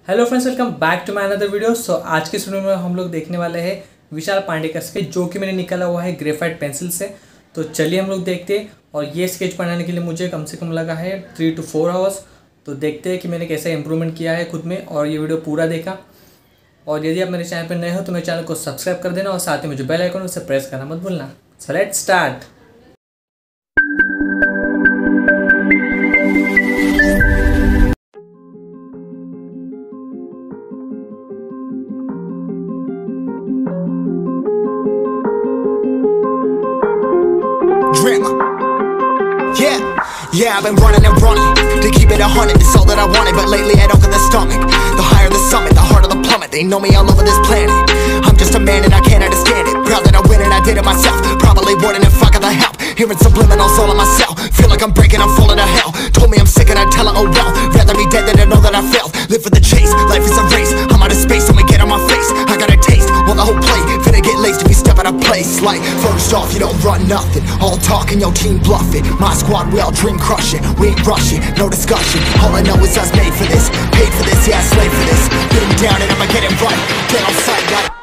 Hello friends, welcome back to my another video. So आज के video में हम लोग देखने वाले हैं विशाल पांडे का स्केच, जो कि मैंने निकाला हुआ है ग्रेफाइट पेंसिल से। तो चलिए हम लोग देखते हैं। और ये स्केच बनाने के लिए मुझे कम से कम लगा है 3 to 4 आवर्स। तो देखते हैं कि मैंने कैसे इंप्रूवमेंट किया है खुद में, और ये वीडियो पूरा देखा। और यदि आप मेरे चैनल पर नए हो तो मेरे चैनल को सब्सक्राइब कर देना, और साथ ही मुझे बेल आइकन उसे प्रेस करना मत भूलना। So let's start. Yeah, I've been running and running to keep it 100, it's all that I wanted. But lately I don't get the stomach. The higher the summit, the harder the plummet. They know me all over this planet. I'm just a man and I can't understand it. Proud that I win and I did it myself. Probably wouldn't if I got the help. Hearing subliminals all on myself. Feel like I'm breaking, I'm falling to hell. Told me I'm sick and I tell her, oh well. Rather be dead than to know that I failed. Live for the chase, life is a race. I'm out of space, I'ma get on my face. I got a taste, well the whole plate. Finna get laced if you step out of place. Like, first off, you don't run nothing. All talk and your team bluffing. My squad, we all dream crushing. We ain't rushing, no discussion. All I know is us made for this. Paid for this, yeah, slave for this. Get him down and I'ma get it right. Get on sight like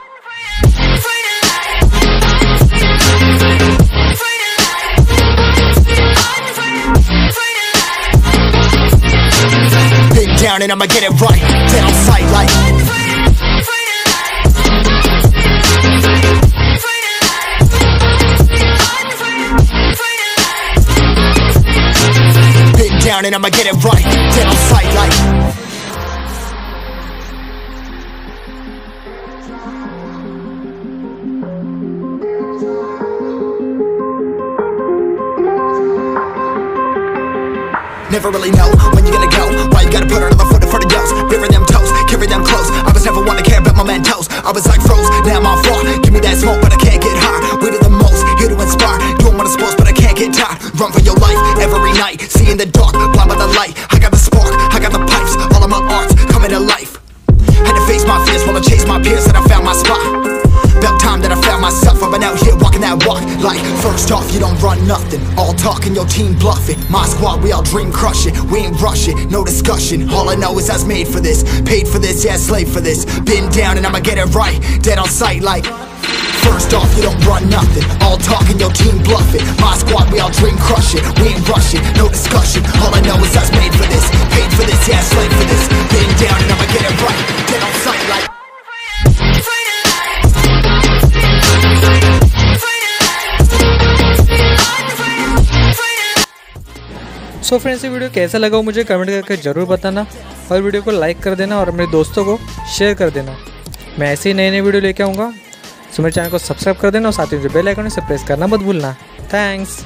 down and I'ma get it right. Dead on sight like been down and I'ma get it right. Dead on sight like never really know when you're gonna go. Why you gotta put another foot in front of yours? Bury them toes, carry them close. I was never one to care about my mentos. I was like froze, now I'm on floor. Give me that smoke, but I can't get high. We do the most, here to inspire. Doing what I'm supposed, but I can't get tired. Run for your life every night. See in the dark, blind by the light. I got the spark, I got the pipes. All of my arts coming to life. Had to face my fears while I chase my peers, and I found my spot. About time that I found myself. I've been out here walking that walk. Like, first off, you don't run nothing. All talk and your team bluffing. My squad, we all dream crushing. We ain't rushing, no discussion. All I know is I was made for this. Paid for this, yeah, slave for this. Been down and I'ma get it right. Dead on sight like first off, you don't run nothing. All talk and your team bluffing. My squad, we all dream crushing. We ain't rushing, no discussion. All I know is I was made for this. Paid for this, yeah, slave for this. Been down and I'ma get it right. Dead on sight like so friends, ये video कैसा लगा वो मुझे comment करके ज़रूर बताना, और video को लाइक कर देना और अपने दोस्तों को शेयर कर देना। मैं ऐसे ही नए नए वीडियो लेके आऊँगा। सो मेरे चैनल को सब्सक्राइब कर देना, और साथ ही मुझे बेल आइकन से प्रेस करना मत भूलना। थैंक्स।